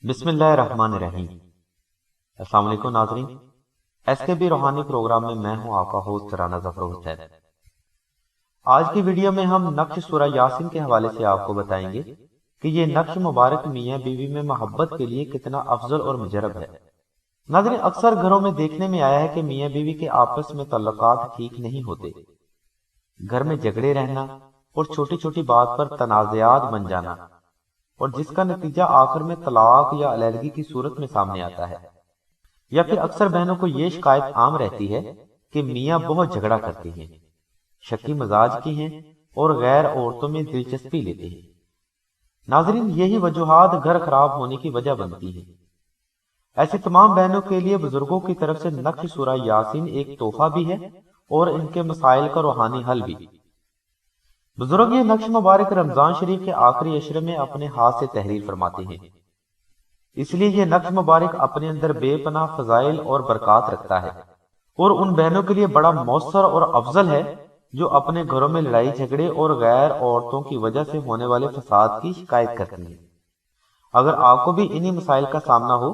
بسم اللہ الرحمن الرحیم۔ السلام علیکم ناظرین، ایس کے بی روحانی پروگرام میں میں ہوں آپ کا ہوسٹ رانا ظفر حسین۔ آج کی ویڈیو میں ہم نقش سورہ یاسین کے حوالے سے آپ کو بتائیں گے کہ یہ نقش مبارک میاں بیوی میں محبت کے لیے کتنا افضل اور مجرب ہے۔ ناظرین، اکثر گھروں میں دیکھنے میں آیا ہے کہ میاں بیوی کے آپس میں تعلقات ٹھیک نہیں ہوتے، گھر میں جھگڑے رہنا اور چھوٹی چھوٹی بات پر تنازعات بن جانا، اور جس کا نتیجہ آخر میں طلاق یا علیحدگی کی صورت میں سامنے آتا ہے۔ یا پھر اکثر بہنوں کو یہ شکایت عام رہتی ہے کہ میاں بہت جھگڑا کرتے ہیں، شکی مزاج کی ہیں اور غیر عورتوں میں دلچسپی لیتے ہیں۔ ناظرین، یہی وجوہات گھر خراب ہونے کی وجہ بنتی ہیں۔ ایسی تمام بہنوں کے لیے بزرگوں کی طرف سے نقش سورہ یاسین ایک تحفہ بھی ہے اور ان کے مسائل کا روحانی حل بھی۔ بزرگ یہ نقش مبارک رمضان شریف کے آخری عشرے میں اپنے ہاتھ سے تحریر فرماتے ہیں، اس لیے یہ نقش مبارک اپنے اندر بے پناہ فضائل اور برکات رکھتا ہے، اور ان بہنوں کے لیے بڑا مؤثر اور افضل ہے جو اپنے گھروں میں لڑائی جھگڑے اور غیر عورتوں کی وجہ سے ہونے والے فساد کی شکایت کرتی ہیں۔ اگر آپ کو بھی انہی مسائل کا سامنا ہو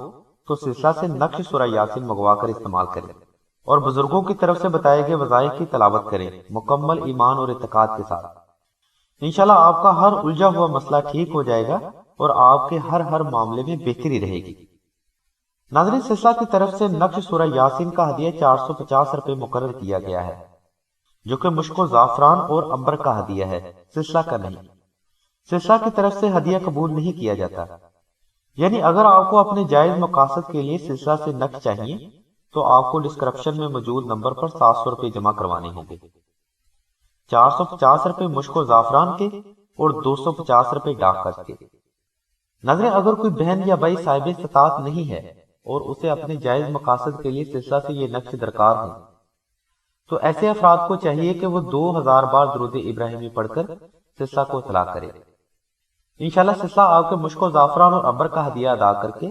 تو سلسلہ سے نقش سورہ یاسین منگوا کر استعمال کریں اور بزرگوں کی طرف سے بتائے گئے وظائف کی تلاوت کریں، مکمل ایمان اور اعتقاد کے ساتھ۔ انشاءاللہ آپ کا ہر الجھا ہوا مسئلہ ٹھیک ہو جائے گا اور آپ کے ہر معاملے میں بہتری رہے گی۔ ناظرین، سلسلہ کی طرف سے نقش سورہ یاسین کا ہدیہ 450 روپے مقرر کیا گیا ہے، جو کہ مشک و زعفران اور عنبر کا ہدیہ ہے، سلسلہ کا نہیں۔ سلسلہ کی طرف سے ہدیہ قبول نہیں کیا جاتا، یعنی اگر آپ کو اپنے جائز مقاصد کے لیے سلسلہ سے نقش چاہیے تو آپ کو ڈسکرپشن میں موجود نمبر پر 700 روپے جمع کروانے ہوں گے، 450 روپے مشک و زعفران کے اور 250 روپے ڈاک خرچ کے۔ ناظرین، اگر کوئی بہن یا بھائی صاحب استطاعت نہیں ہے اور اسے اپنے جائز مقاصد کے لیے سلسلہ سے یہ نقش درکار ہو تو ایسے افراد کو چاہیے کہ وہ 2000 بار درود ابراہیمی پڑھ کر سلسلہ کو اطلاع کرے۔ انشاءاللہ سلسلہ آپ کے مشک و زعفران اور عنبر کا ہدیہ ادا کر کے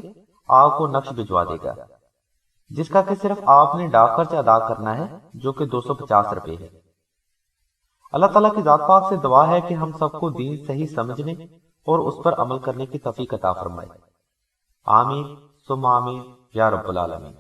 آپ کو نقش بھجوا دے گا، جس کا کہ صرف آپ نے ڈاک خرچ ادا کرنا ہے، جو کہ 250 روپے ہے۔ اللہ تعالیٰ کی ذات پاک سے دعا ہے کہ ہم سب کو دین صحیح سمجھنے اور اس پر عمل کرنے کی توفیق عطا فرمائے۔ آمین ثم آمین یا رب العالمین۔